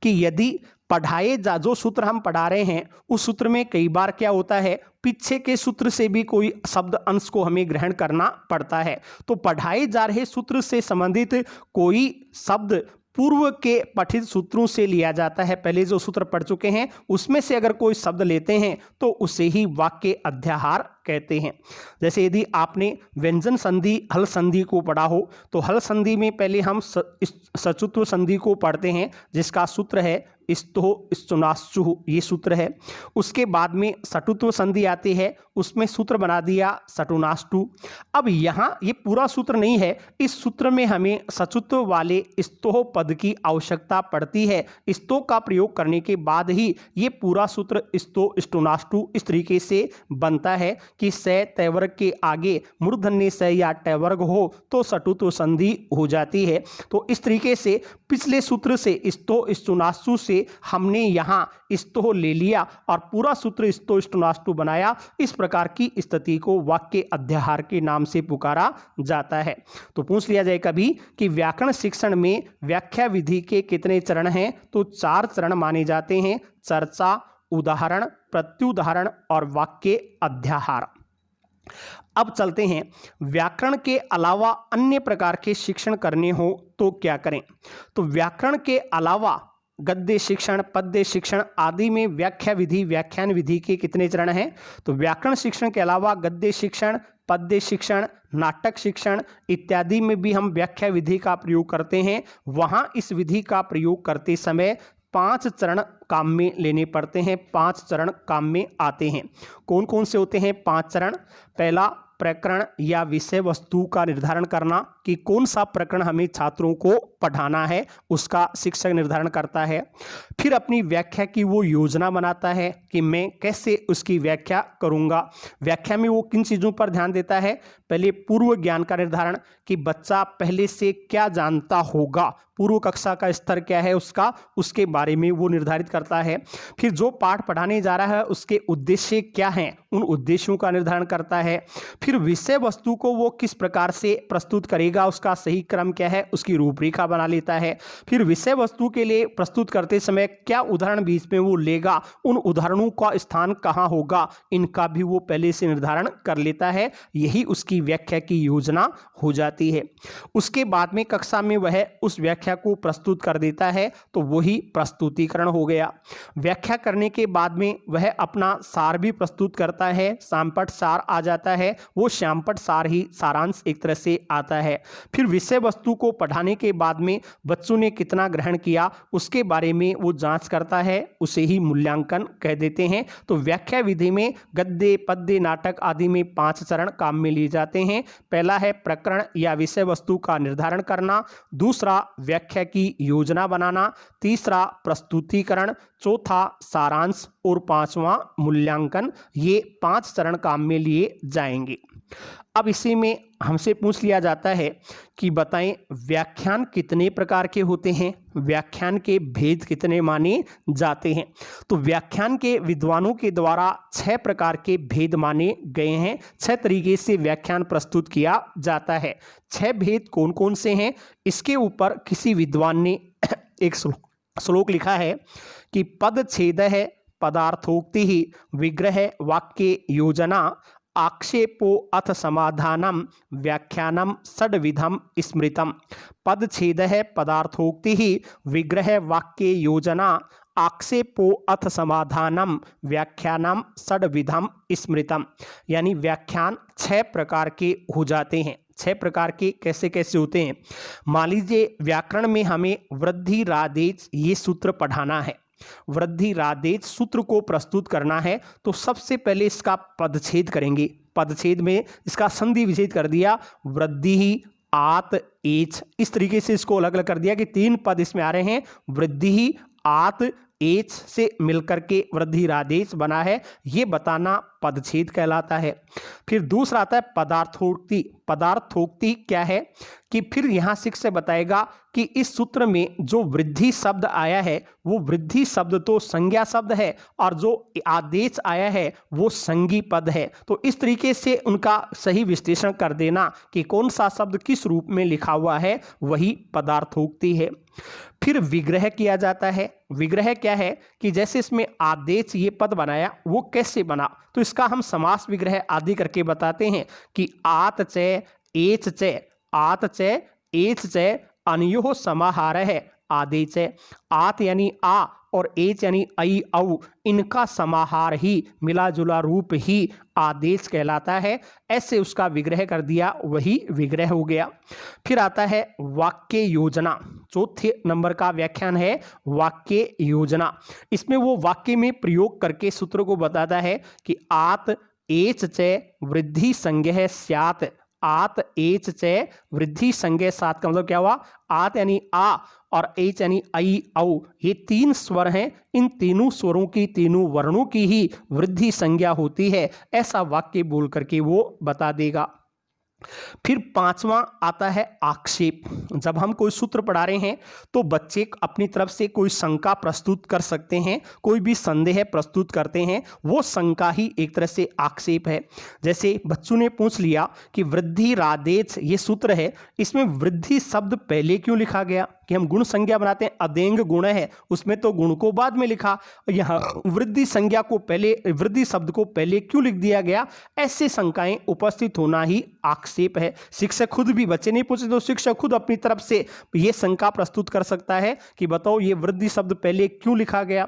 कि यदि पढ़ाए जा जो सूत्र हम पढ़ा रहे हैं उस सूत्र में कई बार क्या होता है, पीछे के सूत्र से भी कोई शब्द अंश को हमें ग्रहण करना पड़ता है। तो पढ़ाए जा रहे सूत्र से संबंधित कोई शब्द पूर्व के पठित सूत्रों से लिया जाता है। पहले जो सूत्र पढ़ चुके हैं उसमें से अगर कोई शब्द लेते हैं तो उसे ही वाक्य अध्याहार कहते हैं। जैसे यदि आपने व्यंजन संधि हल संधि को पढ़ा हो तो हल संधि में पहले हम सचुत्व संधि को पढ़ते हैं जिसका सूत्र है स्तोह स्तुनाश्चु, ये सूत्र है। उसके बाद में सटुत्व संधि आती है, उसमें सूत्र बना दिया सटुनाष्टु। अब यहाँ ये पूरा सूत्र नहीं है, इस सूत्र में हमें सचुत्व वाले स्तोह पद की आवश्यकता पड़ती है। स्तोह का प्रयोग करने के बाद ही ये पूरा सूत्र स्तोह स्तुनाष्टु इस तरीके से बनता है कि स तैवर्ग के आगे मूर्धन्य स या टैवर्ग हो तो सटुत्व संधि हो जाती है। तो इस तरीके से पिछले सूत्र से स्तोह स्तुनाष्टु से हमने यहाँ स्तोह ले लिया और पूरा सूत्र स्तोह स्तुनाष्टु बनाया। इस प्रकार की स्थिति को वाक्य अध्याहार के नाम से पुकारा जाता है। तो पूछ लिया जाए कभी कि व्याकरण शिक्षण में व्याख्या विधि के कितने चरण हैं, तो 4 चरण माने जाते हैं, चर्चा, उदाहरण, प्रत्युदाहरण और वाक्य अध्याहार। अब चलते हैं व्याकरण के अलावा अन्य प्रकार के शिक्षण करने हो तो क्या करें। तो व्याकरण के अलावा गद्य शिक्षण, पद्य शिक्षण आदि में व्याख्या विधि, व्याख्यान विधि के कितने चरण हैं, तो व्याकरण शिक्षण के अलावा गद्य शिक्षण, पद्य शिक्षण, नाटक शिक्षण इत्यादि में भी हम व्याख्या विधि का प्रयोग करते हैं। वहाँ इस विधि का प्रयोग करते समय 5 चरण काम में लेने पड़ते हैं, 5 चरण काम में आते हैं। कौन कौन से होते हैं 5 चरण? पहला, प्रकरण या विषय वस्तु का निर्धारण करना कि कौन सा प्रकरण हमें छात्रों को पढ़ाना है, उसका शिक्षक निर्धारण करता है। फिर अपनी व्याख्या की वो योजना बनाता है कि मैं कैसे उसकी व्याख्या करूँगा। व्याख्या में वो किन चीज़ों पर ध्यान देता है? पहले पूर्व ज्ञान का निर्धारण कि बच्चा पहले से क्या जानता होगा, पूर्व कक्षा का स्तर क्या है उसका, उसके बारे में वो निर्धारित करता है। फिर जो पाठ पढ़ाने जा रहा है उसके उद्देश्य क्या हैं, उन उद्देश्यों का निर्धारण करता है। फिर विषय वस्तु को वो किस प्रकार से प्रस्तुत करेगा, उसका सही क्रम क्या है, उसकी रूपरेखा बना लेता है। फिर विषय वस्तु के लिए प्रस्तुत करते समय क्या उदाहरण बीच में वो लेगा, उन उदाहरणों का स्थान कहाँ होगा, इनका भी वो पहले से निर्धारण कर लेता है। यही उसकी व्याख्या की योजना हो जाती है। उसके बाद में कक्षा में वह उस व्याख्या को प्रस्तुत कर देता है, तो वही प्रस्तुतिकरण हो गया। व्याख्या करने के बाद में वह अपना सार भी प्रस्तुत करता करता है, सामपट सार आ जाता है, वो श्यामपट सार ही सारांश एक तरह से आता है। फिर विषय वस्तु को पढ़ाने के बाद में बच्चों ने कितना ग्रहण किया उसके बारे में वो जांच करता है, उसे ही मूल्यांकन कह देते हैं। तो व्याख्या विधि में गद्य, पद्य, नाटक आदि में 5 चरण काम में लिए जाते हैं। पहला है प्रकरण या विषय वस्तु का निर्धारण करना, दूसरा व्याख्या की योजना बनाना, तीसरा प्रस्तुतिकरण, चौथा सारांश और पांचवा मूल्यांकन। ये 5 चरण काम में लिए जाएंगे। अब इसी में हमसे पूछ लिया जाता है कि बताएं व्याख्यान कितने प्रकार के होते हैं, व्याख्यान के भेद कितने माने जाते हैं। तो व्याख्यान के विद्वानों के द्वारा 6 प्रकार के भेद माने गए हैं, 6 तरीके से व्याख्यान प्रस्तुत किया जाता है। 6 भेद कौन कौन से हैं, इसके ऊपर किसी विद्वान ने एक श्लोक लिखा है कि पद छेद है, पदार्थोक्ति ही, विग्रह वाक्य योजना, आक्षेपो अथ समाधानम, व्याख्यानम षड्विधम स्मृतम। पद छेद है, पदार्थोक्ति ही, विग्रह वाक्य योजना, आक्षेपो अथ समाधानम, व्याख्यानम षड्विधम स्मृतम। यानी व्याख्यान 6 प्रकार के हो जाते हैं। 6 प्रकार के कैसे कैसे होते हैं। मान लीजिए व्याकरण में हमें वृद्धि रादेश ये सूत्र पढ़ाना है, वृद्धि रादेश सूत्र को प्रस्तुत करना है, तो सबसे पहले इसका पदछेद करेंगे। पदछेद में इसका संधि विच्छेद कर दिया, वृद्धि ही आत एच, इस तरीके से इसको अलग अलग कर दिया कि 3 पद इसमें आ रहे हैं। वृद्धि ही आत एच से मिलकर के वृद्धि रादेश बना है, ये बताना पदछेद कहलाता है। फिर दूसरा आता है पदार्थोक्ति। पदार्थोक्ति क्या है कि फिर यहाँ शिक्षक बताएगा कि इस सूत्र में जो वृद्धि शब्द आया है वो वृद्धि शब्द तो संज्ञा शब्द है और जो आदेश आया है वो संज्ञी पद है। तो इस तरीके से उनका सही विश्लेषण कर देना कि कौन सा शब्द किस रूप में लिखा हुआ है, वही पदार्थोक्ति है। फिर विग्रह किया जाता है। विग्रह क्या है कि जैसे इसमें आदेश ये पद बनाया वो कैसे बना, तो इसका हम समास विग्रह आदि करके बताते हैं कि आत च एच च, आत च एच च अनयोः समाहार है आदेश। आत यानी आ और एच यानी आई औ, इनका समाहार ही मिला जुला रूप ही आदेश कहलाता है। ऐसे उसका विग्रह कर दिया, वही विग्रह हो गया। फिर आता है वाक्य योजना। चौथे नंबर का व्याख्यान है वाक्य योजना। इसमें वो वाक्य में प्रयोग करके सूत्र को बताता है कि आत एच च वृद्धि संज्ञः स्यात्। आत एच च वृद्धि संज्ञः सात का मतलब क्या हुआ, आत यानी आ और एच यानी आई औ, ये 3 स्वर हैं। इन तीनों स्वरों की, तीनों वर्णों की ही वृद्धि संज्ञा होती है, ऐसा वाक्य बोल करके वो बता देगा। फिर 5वां आता है आक्षेप। जब हम कोई सूत्र पढ़ा रहे हैं तो बच्चे अपनी तरफ से कोई शंका प्रस्तुत कर सकते हैं, कोई भी संदेह प्रस्तुत करते हैं, वो शंका ही एक तरह से आक्षेप है। जैसे बच्चों ने पूछ लिया कि वृद्धि रादेश ये सूत्र है, इसमें वृद्धि शब्द पहले क्यों लिखा गया, कि हम गुण संज्ञा बनाते हैं, अदेंग गुण है उसमें तो गुण को बाद में लिखा, यहाँ वृद्धि संज्ञा को पहले, वृद्धि शब्द को पहले क्यों लिख दिया गया। ऐसे शंकाएं उपस्थित होना ही आक्षेप है। शिक्षक खुद भी, बच्चे नहीं पूछे तो शिक्षक खुद अपनी तरफ से ये शंका प्रस्तुत कर सकता है कि बताओ ये वृद्धि शब्द पहले क्यों लिखा गया।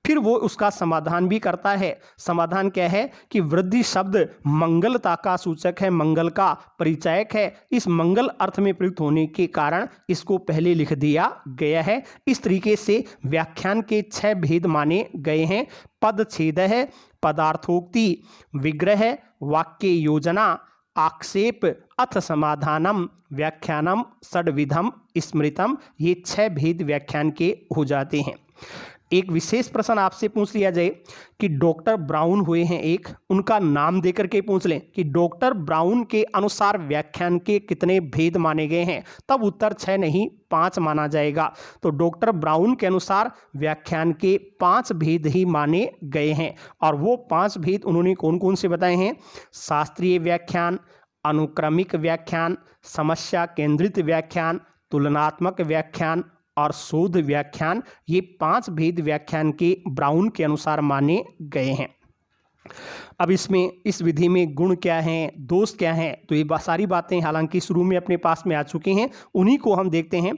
फिर वो उसका समाधान भी करता है। समाधान क्या है कि वृद्धि शब्द मंगलता का सूचक है, मंगल का परिचायक है, इस मंगल अर्थ में प्रयुक्त होने के कारण इसको पहले लिख दिया गया है। इस तरीके से व्याख्यान के 6 भेद माने गए हैं। पद छेद है, पदार्थोक्ति, विग्रह, वाक्य योजना, आक्षेप अथ समाधानम, व्याख्यानम षड्विधम स्मृतम। ये 6 भेद व्याख्यान के हो जाते हैं। एक विशेष प्रश्न आपसे पूछ लिया जाए कि डॉक्टर ब्राउन हुए हैं एक, उनका नाम देकर के पूछ लें कि डॉक्टर ब्राउन के अनुसार व्याख्यान के कितने भेद माने गए हैं, तब उत्तर 6 नहीं 5 माना जाएगा। तो डॉक्टर ब्राउन के अनुसार व्याख्यान के 5 भेद ही माने गए हैं। और वो 5 भेद उन्होंने कौन कौन से बताए हैं, शास्त्रीय व्याख्यान, अनुक्रमिक व्याख्यान, समस्या केंद्रित व्याख्यान, तुलनात्मक व्याख्यान और शोध व्याख्यान। ये 5 भेद व्याख्यान के ब्राउन के अनुसार माने गए हैं। अब इसमें, इस विधि में गुण क्या हैं, दोष क्या हैं, तो ये सारी बातें हालांकि शुरू में अपने पास में आ चुकी हैं, उन्हीं को हम देखते हैं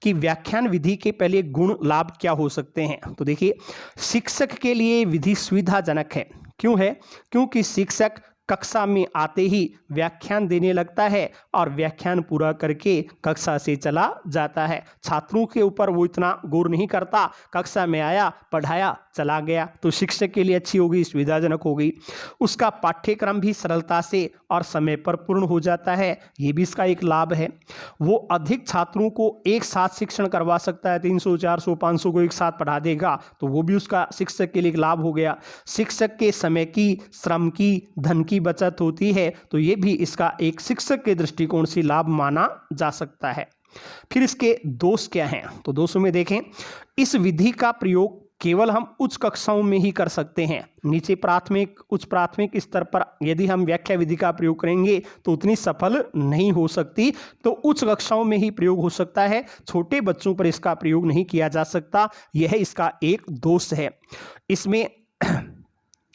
कि व्याख्यान विधि के पहले गुण लाभ क्या हो सकते हैं। तो देखिए, शिक्षक के लिए विधि सुविधाजनक है, क्यों है? क्योंकि शिक्षक कक्षा में आते ही व्याख्यान देने लगता है और व्याख्यान पूरा करके कक्षा से चला जाता है। छात्रों के ऊपर वो इतना गौर नहीं करता, कक्षा में आया, पढ़ाया, चला गया। तो शिक्षक के लिए अच्छी होगी, सुविधाजनक होगी। उसका पाठ्यक्रम भी सरलता से और समय पर पूर्ण हो जाता है, ये भी इसका एक लाभ है। वो अधिक छात्रों को एक साथ शिक्षण करवा सकता है, 300, 400, 500 को एक साथ पढ़ा देगा, तो वो भी उसका शिक्षक के लिए एक लाभ हो गया। शिक्षक के समय की, श्रम की, धन की बचत होती है, तो ये भी इसका एक शिक्षक के दृष्टिकोण से लाभ माना जा सकता है। फिर इसके दोष क्या हैं? तो दोषों में देखें, इस विधि का प्रयोग केवल हम उच्च कक्षाओं में ही कर सकते हैं। नीचे प्राथमिक, उच्च प्राथमिक स्तर पर यदि हम व्याख्या विधि का प्रयोग करेंगे तो उतनी सफल नहीं हो सकती, तो उच्च कक्षाओं में ही प्रयोग हो सकता है, छोटे बच्चों पर इसका प्रयोग नहीं किया जा सकता। यह इसका एक दोष है। इसमें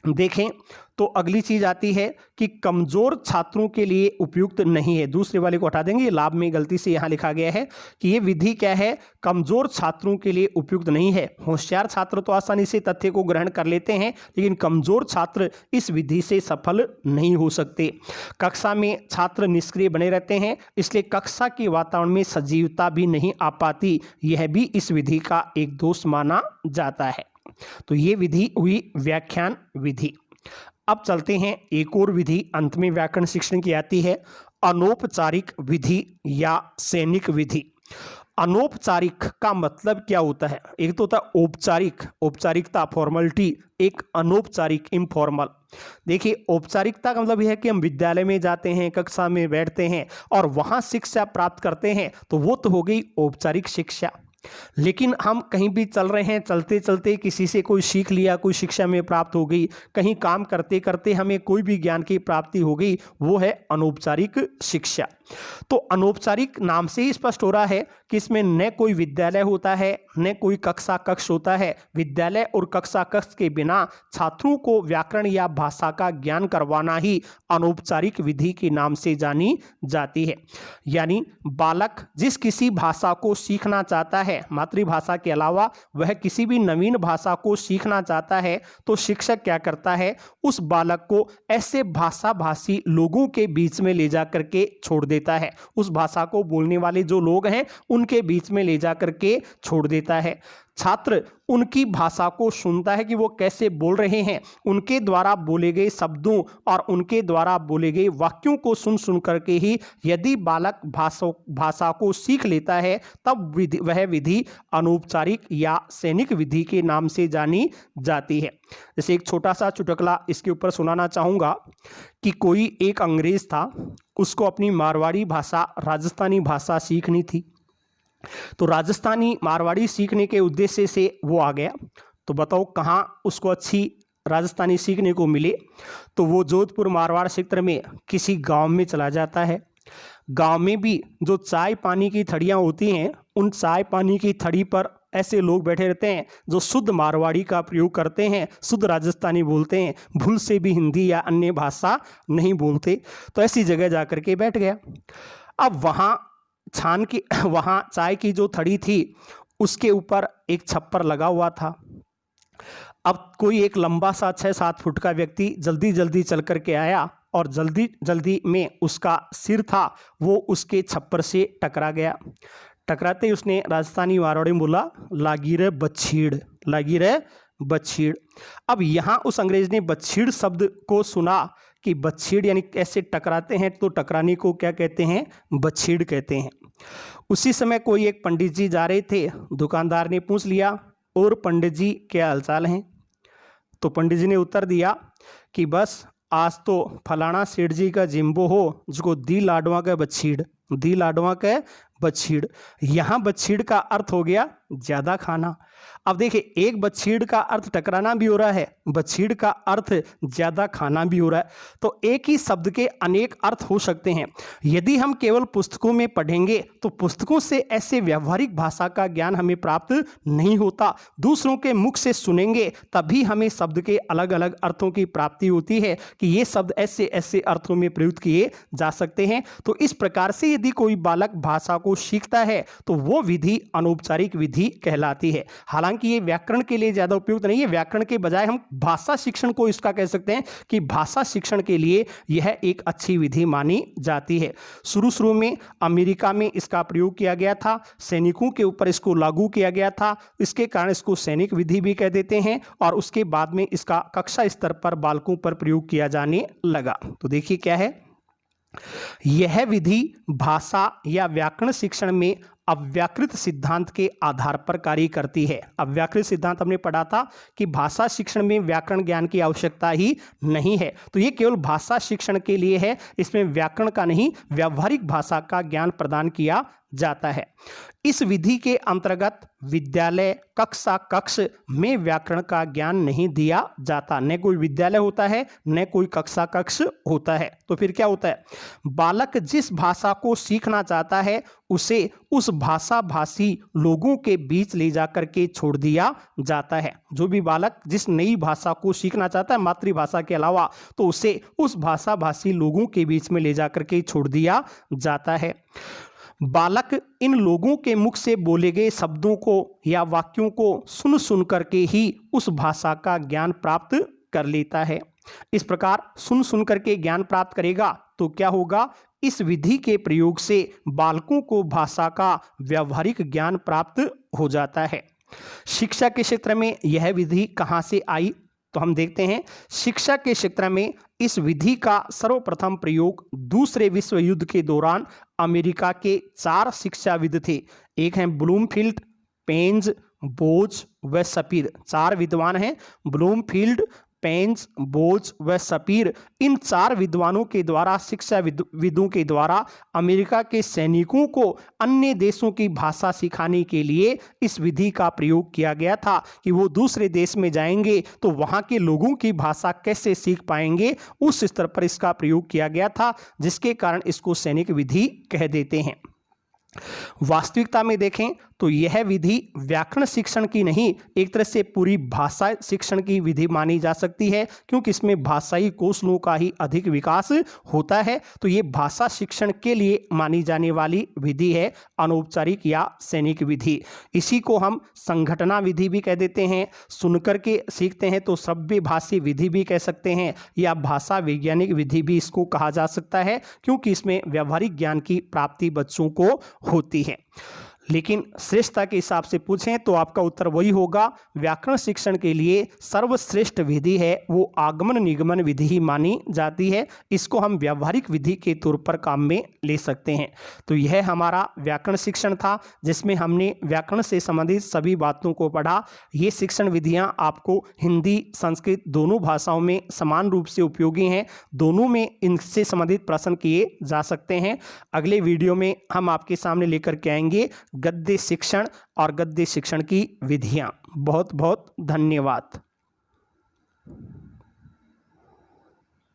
देखें तो अगली चीज आती है कि कमजोर छात्रों के लिए उपयुक्त नहीं है। दूसरे वाले को हटा देंगे, लाभ में गलती से यहां लिखा गया है कि यह विधि क्या है, कमजोर छात्रों के लिए उपयुक्त नहीं है। होशियार छात्र तो आसानी से तथ्य को ग्रहण कर लेते हैं, लेकिन कमजोर छात्र इस विधि से सफल नहीं हो सकते। कक्षा में छात्र निष्क्रिय बने रहते हैं, इसलिए कक्षा के वातावरण में सजीवता भी नहीं आ पाती। यह भी इस विधि का एक दोष माना जाता है। तो ये विधि हुई व्याख्यान विधि। अब चलते हैं एक और विधि, अंत में व्याकरण शिक्षण की आती है, अनौपचारिक विधि या सैनिक विधि। अनौपचारिक का मतलब क्या होता है? एक तो होता है औपचारिक, औपचारिकता, फॉर्मेलिटी, एक अनौपचारिक, इनफॉर्मल। देखिए, औपचारिकता का मतलब यह है कि हम विद्यालय में जाते हैं, कक्षा में बैठते हैं और वहां शिक्षा प्राप्त करते हैं, तो वो तो हो गई औपचारिक शिक्षा। लेकिन हम कहीं भी चल रहे हैं, चलते चलते किसी से कोई सीख लिया, कोई शिक्षा में प्राप्त हो गई, कहीं काम करते करते हमें कोई भी ज्ञान की प्राप्ति हो गई, वो है अनौपचारिक शिक्षा। तो अनौपचारिक नाम से ही स्पष्ट हो रहा है कि इसमें न कोई विद्यालय होता है, न कोई कक्षा कक्ष होता है। विद्यालय और कक्षा कक्ष के बिना छात्रों को व्याकरण या भाषा का ज्ञान करवाना ही अनौपचारिक विधि के नाम से जानी जाती है। यानी बालक जिस किसी भाषा को सीखना चाहता है, मातृभाषा के अलावा वह किसी भी नवीन भाषा को सीखना चाहता है, तो शिक्षक क्या करता है, उस बालक को ऐसे भाषा भाषी लोगों के बीच में ले जा करके छोड़ देता है। उस भाषा को बोलने वाले जो लोग हैं उनके बीच में ले जा करके छोड़ देता है। छात्र उनकी भाषा को सुनता है कि वो कैसे बोल रहे हैं, उनके द्वारा बोले गए शब्दों और उनके द्वारा बोले गए वाक्यों को सुन सुन करके ही यदि बालक भाषा को सीख लेता है, तब वह विधि अनौपचारिक या सैनिक विधि के नाम से जानी जाती है। जैसे एक छोटा सा चुटकुला इसके ऊपर सुनाना चाहूँगा कि कोई एक अंग्रेज था, उसको अपनी मारवाड़ी भाषा, राजस्थानी भाषा सीखनी थी। तो राजस्थानी मारवाड़ी सीखने के उद्देश्य से वो आ गया। तो बताओ कहाँ उसको अच्छी राजस्थानी सीखने को मिले? तो वो जोधपुर मारवाड़ क्षेत्र में किसी गांव में चला जाता है। गांव में भी जो चाय पानी की थड़ियाँ होती हैं, उन चाय पानी की थड़ी पर ऐसे लोग बैठे रहते हैं जो शुद्ध मारवाड़ी का प्रयोग करते हैं, शुद्ध राजस्थानी बोलते हैं, भूल से भी हिंदी या अन्य भाषा नहीं बोलते। तो ऐसी जगह जा कर के बैठ गया। अब वहाँ चाय की जो थड़ी थी उसके ऊपर एक छप्पर लगा हुआ था। अब कोई एक लंबा सा 6-7 फुट का व्यक्ति जल्दी जल्दी चल कर के आया और जल्दी जल्दी में उसका सिर था वो उसके छप्पर से टकरा गया। टकराते ही उसने राजस्थानी मारवाड़ी में बोला, लागी रे बछीड़, लागी रे बछीड़। अब यहाँ उस अंग्रेज ने बछीड़ शब्द को सुना कि बछीड़ यानी ऐसे टकराते हैं, तो टकराने को क्या कहते हैं, बछीड़ कहते हैं। उसी समय कोई एक पंडित जी जा रहे थे। दुकानदार ने पूछ लिया, और पंडित जी क्या हालचाल हैं? तो पंडित जी ने उत्तर दिया कि बस आज तो फलाना सेठ जी का जिम्बो हो, जिसको दी लाडवा का बछीड़, दी लाडवा का बछीड़। यहाँ बछीड़ का अर्थ हो गया ज़्यादा खाना। अब देखिए, एक बछीड़ का अर्थ टकराना भी हो रहा है, बछीड़ का अर्थ ज़्यादा खाना भी हो रहा है। तो एक ही शब्द के अनेक अर्थ हो सकते हैं। यदि हम केवल पुस्तकों में पढ़ेंगे तो पुस्तकों से ऐसे व्यवहारिक भाषा का ज्ञान हमें प्राप्त नहीं होता। दूसरों के मुख से सुनेंगे तभी हमें शब्द के अलग अलग अर्थों की प्राप्ति होती है कि ये शब्द ऐसे ऐसे अर्थों में प्रयुक्त किए जा सकते हैं। तो इस प्रकार से ये यदि कोई बालक भाषा को सीखता है तो वो विधि अनौपचारिक विधि कहलाती है। हालांकि ये व्याकरण के लिए ज़्यादा उपयुक्त नहीं है, व्याकरण के बजाय हम भाषा शिक्षण को इसका कह सकते हैं कि भाषा शिक्षण के लिए यह एक अच्छी विधि मानी जाती है। शुरू में अमेरिका में इसका प्रयोग किया गया था, सैनिकों के ऊपर इसको लागू किया गया था, इसके कारण इसको सैनिक विधि भी कह देते हैं, और उसके बाद में इसका कक्षा स्तर पर बालकों पर प्रयोग किया जाने लगा। तो देखिए क्या है, यह विधि भाषा या व्याकरण शिक्षण में अव्याकृत सिद्धांत के आधार पर कार्य करती है। अव्याकृत सिद्धांत हमने पढ़ा था कि भाषा शिक्षण में व्याकरण ज्ञान की आवश्यकता ही नहीं है, तो ये केवल भाषा शिक्षण के लिए है, इसमें व्याकरण का नहीं, व्यावहारिक भाषा का ज्ञान प्रदान किया जाता है। इस विधि के अंतर्गत विद्यालय कक्ष में व्याकरण का ज्ञान नहीं दिया जाता, न कोई विद्यालय होता है न कोई कक्ष होता है। तो फिर क्या होता है, बालक जिस भाषा को सीखना चाहता है उसे उस भाषा भाषी लोगों के बीच ले जाकर के छोड़ दिया जाता है। जो भी बालक जिस नई भाषा को सीखना चाहता है मातृभाषा के अलावा, तो उसे उस भाषा भाषी लोगों के बीच में ले जाकर के छोड़ दिया जाता है। बालक इन लोगों के मुख से बोले गए शब्दों को या वाक्यों को सुन करके ही उस भाषा का ज्ञान प्राप्त कर लेता है। इस प्रकार सुन करके ज्ञान प्राप्त करेगा तो क्या होगा, इस विधि के प्रयोग से बालकों को भाषा का व्यावहारिक ज्ञान प्राप्त हो जाता है। शिक्षा के क्षेत्र में यह विधि कहाँ से आई, तो हम देखते हैं शिक्षा के क्षेत्र में इस विधि का सर्वप्रथम प्रयोग दूसरे विश्व युद्ध के दौरान अमेरिका के 4 शिक्षाविद थे। एक हैं ब्लूमफील्ड, पेंज, बोज व सपीर। 4 विद्वान हैं, ब्लूमफील्ड, पेंज, बोज व सपीर। इन 4 विद्वानों के द्वारा, शिक्षाविदों के द्वारा अमेरिका के सैनिकों को अन्य देशों की भाषा सिखाने के लिए इस विधि का प्रयोग किया गया था कि वो दूसरे देश में जाएंगे तो वहाँ के लोगों की भाषा कैसे सीख पाएंगे, उस स्तर पर इसका प्रयोग किया गया था, जिसके कारण इसको सैनिक विधि कह देते हैं। वास्तविकता में देखें तो यह विधि व्याकरण शिक्षण की नहीं, एक तरह से पूरी भाषा शिक्षण की विधि मानी जा सकती है, क्योंकि इसमें भाषाई कौशलों का ही अधिक विकास होता है। तो ये भाषा शिक्षण के लिए मानी जाने वाली विधि है, अनौपचारिक या सैनिक विधि। इसी को हम संघटना विधि भी कह देते हैं। सुनकर के सीखते हैं तो श्रव्य भाषी विधि भी कह सकते हैं, या भाषा वैज्ञानिक विधि भी इसको कहा जा सकता है, क्योंकि इसमें व्यावहारिक ज्ञान की प्राप्ति बच्चों को होती है। लेकिन श्रेष्ठता के हिसाब से पूछें तो आपका उत्तर वही होगा, व्याकरण शिक्षण के लिए सर्वश्रेष्ठ विधि है वो आगमन निगमन विधि ही मानी जाती है। इसको हम व्यावहारिक विधि के तौर पर काम में ले सकते हैं। तो यह हमारा व्याकरण शिक्षण था, जिसमें हमने व्याकरण से संबंधित सभी बातों को पढ़ा। ये शिक्षण विधियाँ आपको हिंदी संस्कृत दोनों भाषाओं में समान रूप से उपयोगी हैं, दोनों में इनसे संबंधित प्रश्न किए जा सकते हैं। अगले वीडियो में हम आपके सामने लेकर के आएंगे गद्य शिक्षण और गद्य शिक्षण की विधियां। बहुत बहुत धन्यवाद।